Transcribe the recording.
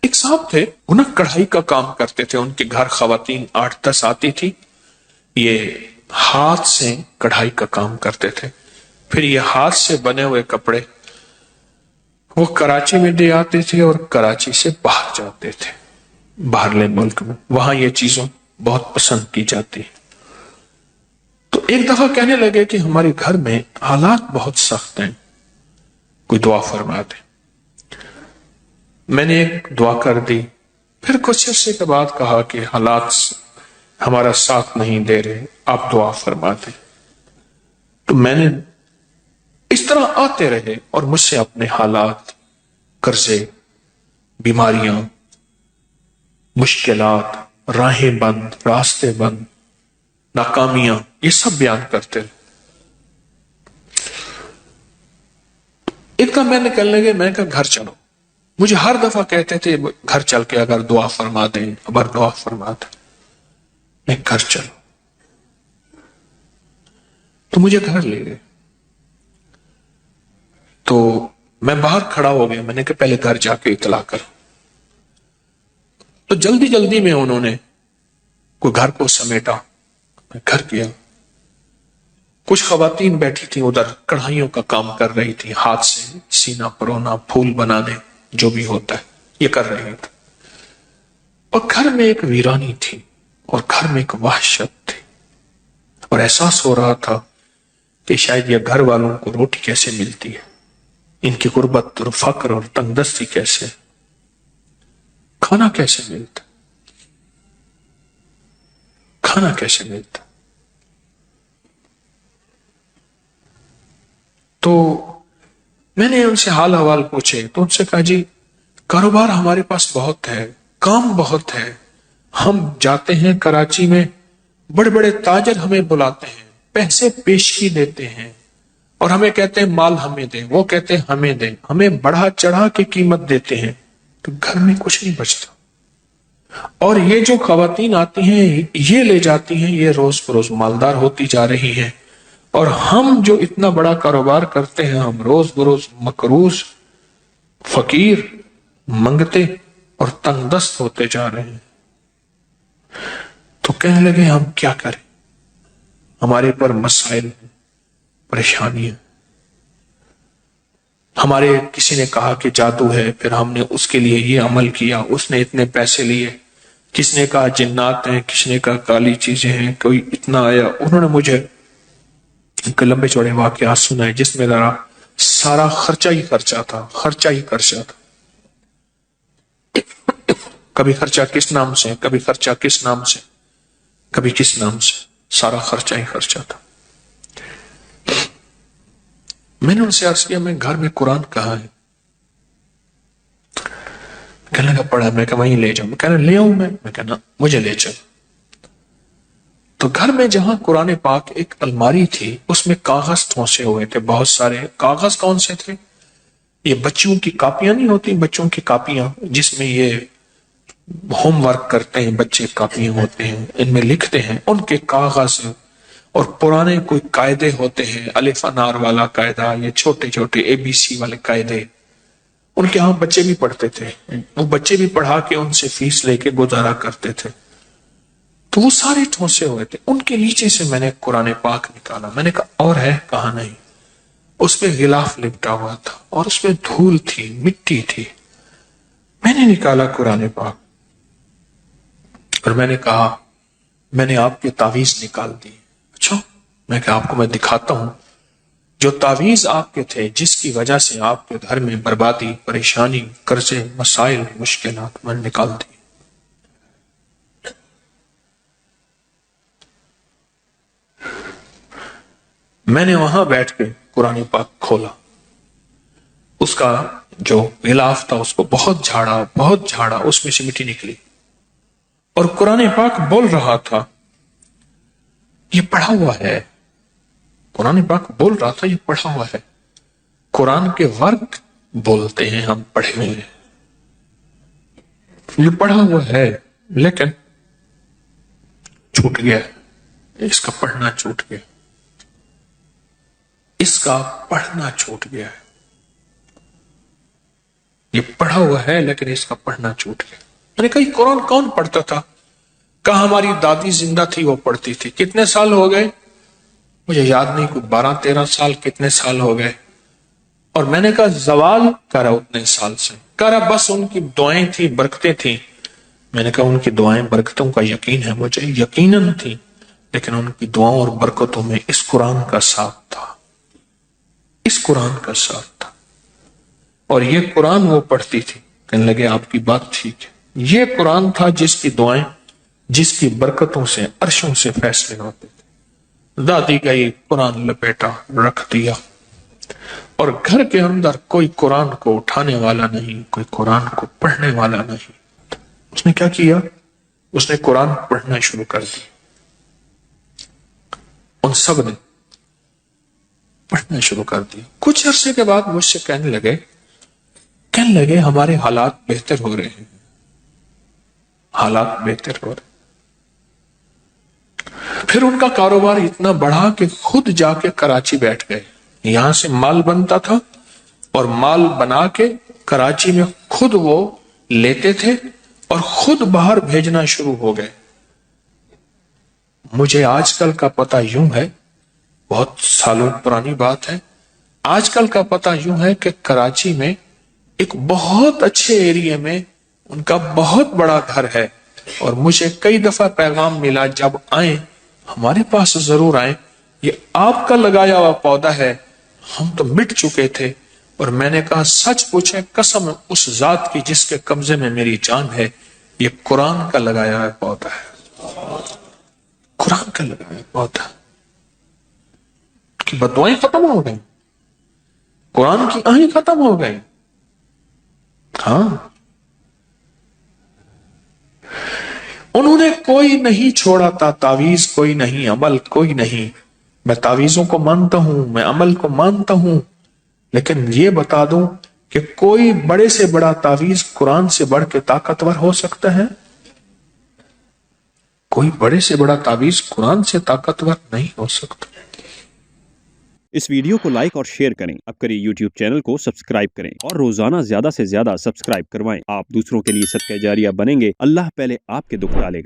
ایک صاحب تھے، وہ نا کڑھائی کا کام کرتے تھے، ان کے گھر خواتین 8-10 آتی تھی، یہ ہاتھ سے کڑھائی کا کام کرتے تھے، پھر یہ ہاتھ سے بنے ہوئے کپڑے وہ کراچی میں دے آتے تھے اور کراچی سے باہر جاتے تھے، باہرلے ملک میں، وہاں یہ چیزوں بہت پسند کی جاتی۔ تو ایک دفعہ کہنے لگے کہ ہمارے گھر میں حالات بہت سخت ہیں، کوئی دعا فرما دے۔ میں نے ایک دعا کر دی، پھر کچھ عرصے کے بعد کہا کہ حالات ہمارا ساتھ نہیں دے رہے، آپ دعا فرما دیں۔ تو میں نے اس طرح آتے رہے اور مجھ سے اپنے حالات، قرضے، بیماریاں، مشکلات، راہیں بند، راستے بند، ناکامیاں، یہ سب بیان کرتے رہے۔ ایک دم میں نکلنے لگے، میں نے کہا گھر چلو۔ مجھے ہر دفعہ کہتے تھے گھر چل کے اگر دعا فرما دیں، اگر دعا فرما دیں، میں گھر چلو۔ تو مجھے گھر لے گئے، تو میں باہر کھڑا ہو گیا، میں نے کہا پہلے گھر جا کے اطلاع کرو۔ تو جلدی جلدی میں انہوں نے کوئی گھر کو سمیٹا، میں گھر گیا۔ کچھ خواتین بیٹھی تھیں ادھر، کڑھائیوں کا کام کر رہی تھی، ہاتھ سے سینا پرونا، پھول بنانے، جو بھی ہوتا ہے یہ کر رہی تھی۔ اور گھر میں ایک ویرانی تھی، اور گھر میں ایک وحشت تھی، اور احساس ہو رہا تھا کہ شاید یہ گھر والوں کو روٹی کیسے ملتی ہے، ان کی غربت اور فقر اور تنگ دستی کیسے، کھانا کیسے ملتا، کھانا کیسے ملتا۔ تو میں نے ان سے حال حوال پوچھے، تو ان سے کہا جی کاروبار ہمارے پاس بہت ہے، کام بہت ہے، ہم جاتے ہیں کراچی میں، بڑے بڑے تاجر ہمیں بلاتے ہیں، پیسے پیشی دیتے ہیں، اور ہمیں کہتے ہیں مال ہمیں دیں، وہ کہتے ہیں ہمیں دیں، ہمیں بڑھا چڑھا کے قیمت دیتے ہیں، تو گھر میں کچھ نہیں بچتا۔ اور یہ جو خواتین آتی ہیں یہ لے جاتی ہیں، یہ روز بروز مالدار ہوتی جا رہی ہیں، اور ہم جو اتنا بڑا کاروبار کرتے ہیں، ہم روز بروز مقروض، فقیر، منگتے اور تنگ دست ہوتے جا رہے ہیں۔ تو کہنے لگے ہم کیا کریں، ہمارے پر مسائل ہیں، پریشانیاں۔ ہمارے کسی نے کہا کہ جادو ہے، پھر ہم نے اس کے لیے یہ عمل کیا، اس نے اتنے پیسے لیے، کس نے کہا جنات ہیں، کس نے کہا کالی چیزیں ہیں، کوئی اتنا آیا۔ انہوں نے مجھے لمبے چوڑے واقعات سنائے جس میں ذرا سارا خرچہ ہی خرچہ تھا، خرچہ ہی خرچہ تھا، کبھی خرچہ کس نام سے، کبھی خرچہ کس نام سے، کبھی کس نام سے، سارا خرچہ ہی خرچہ تھا۔ میں نے ان سے عرض کیا میں گھر میں قرآن کہاں ہے؟ کہنے لگا پڑھا، میں کہا وہیں لے جاؤں، میں کہنا لے آؤں، میں کہنا مجھے لے چل۔ تو گھر میں جہاں قرآن پاک ایک الماری تھی، اس میں کاغذ ٹھونسے ہوئے تھے، بہت سارے کاغذ۔ کون سے تھے؟ یہ بچوں کی کاپیاں نہیں ہوتی، بچوں کی کاپیاں جس میں یہ ہوم ورک کرتے ہیں بچے، کاپیاں ہوتے ہیں، ان میں لکھتے ہیں، ان کے کاغذ، اور پرانے کوئی قاعدے ہوتے ہیں، الف انار والا قاعدہ، یہ چھوٹے چھوٹے ABC والے قاعدے، ان کے ہاں بچے بھی پڑھتے تھے، وہ بچے بھی پڑھا کے ان سے فیس لے کے گزارا کرتے تھے۔ تو وہ سارے ٹھونسے ہوئے تھے، ان کے نیچے سے میں نے قرآن پاک نکالا، میں نے کہا اور ہے؟ کہا نہیں۔ اس پہ غلاف لپٹا ہوا تھا، اور اس میں دھول تھی، مٹی تھی۔ میں نے نکالا قرآن پاک، اور میں نے کہا میں نے آپ کے تعویذ نکال دی۔ اچھا، میں کہا آپ کو میں دکھاتا ہوں جو تعویذ آپ کے تھے، جس کی وجہ سے آپ کے گھر میں بربادی، پریشانی، قرضے، مسائل، مشکلات، میں نے نکال دی۔ میں نے وہاں بیٹھ کے قرآن پاک کھولا، اس کا جو غلاف تھا اس کو بہت جھاڑا، بہت جھاڑا، اس میں سے مٹی نکلی، اور قرآن پاک بول رہا تھا، یہ پڑھا ہوا ہے، قرآن پاک بول رہا تھا یہ پڑھا ہوا ہے۔ قرآن کے ورق بولتے ہیں ہم پڑھے ہوئے ہیں، یہ پڑھا ہوا ہے، لیکن چھوٹ گیا، اس کا پڑھنا چھوٹ گیا، اس کا پڑھنا چھوٹ گیا ہے۔ یہ پڑھا ہوا ہے لیکن اس کا پڑھنا چھوٹ گیا۔ میں نے کہا یہ قرآن کون پڑھتا تھا؟ کہا ہماری دادی زندہ تھی وہ پڑھتی تھی۔ کتنے سال ہو گئے؟ مجھے یاد نہیں، کوئی 12-13 سال، کتنے سال ہو گئے؟ اور میں نے کہا زوال کرا اتنے سال سے؟ کرا بس ان کی دعائیں تھی، برکتیں تھیں۔ میں نے کہا ان کی دعائیں برکتوں کا یقین ہے مجھے، یقیناً تھی، لیکن ان کی دعاؤں اور برکتوں میں اس قرآن کا ساتھ تھا، اس قرآن کا ساتھ تھا۔ اور یہ قرآن وہ پڑھتی تھی۔ کہنے لگے آپ کی بات ٹھیک ہے، یہ قرآن تھا جس کی دعائیں، جس کی برکتوں سے عرشوں سے فیصلے ہوتے تھے۔ دادی گئی، قرآن لپیٹا، رکھ دیا، اور گھر کے اندر کوئی قرآن کو اٹھانے والا نہیں، کوئی قرآن کو پڑھنے والا نہیں۔ اس نے کیا کیا؟ اس نے قرآن پڑھنا شروع کر دیا۔ ان سب نے پڑھنا شروع کر دیا۔ کچھ عرصے کے بعد مجھ سے کہنے لگے ہمارے حالات بہتر ہو رہے ہیں، حالات بہتر ہو رہے۔ پھر ان کا کاروبار اتنا بڑھا کہ خود جا کے کراچی بیٹھ گئے۔ یہاں سے مال بنتا تھا اور مال بنا کے کراچی میں خود وہ لیتے تھے اور خود باہر بھیجنا شروع ہو گئے۔ مجھے آج کل کا پتہ یوں ہے، بہت سالوں پرانی بات ہے، آج کل کا پتہ یوں ہے کہ کراچی میں ایک بہت اچھے ایریے میں ان کا بہت بڑا گھر ہے، اور مجھے کئی دفعہ پیغام ملا جب آئیں ہمارے پاس ضرور آئیں، یہ آپ کا لگایا ہوا پودا ہے، ہم تو مٹ چکے تھے۔ اور میں نے کہا سچ پوچھیں، قسم اس ذات کی جس کے قبضے میں میری جان ہے، یہ قرآن کا لگایا ہوا پودا ہے، قرآن کا لگایا ہوا پودا کی بدوائیں ختم ہو گئی، قرآن کی آہیں ختم ہو گئی۔ ہاں، انہوں نے کوئی نہیں چھوڑا تھا، تعویذ کوئی نہیں، عمل کوئی نہیں۔ میں تعویذوں کو مانتا ہوں، میں عمل کو مانتا ہوں، لیکن یہ بتا دوں کہ کوئی بڑے سے بڑا تعویذ قرآن سے بڑھ کے طاقتور ہو سکتا ہے؟ کوئی بڑے سے بڑا تعویذ قرآن سے طاقتور نہیں ہو سکتا۔ اس ویڈیو کو لائک اور شیئر کریں، اب کریں یوٹیوب چینل کو سبسکرائب کریں اور روزانہ زیادہ سے زیادہ سبسکرائب کروائیں۔ آپ دوسروں کے لیے صدقہ جاریہ بنیں گے، اللہ پہلے آپ کے دکھ ڈالے گا۔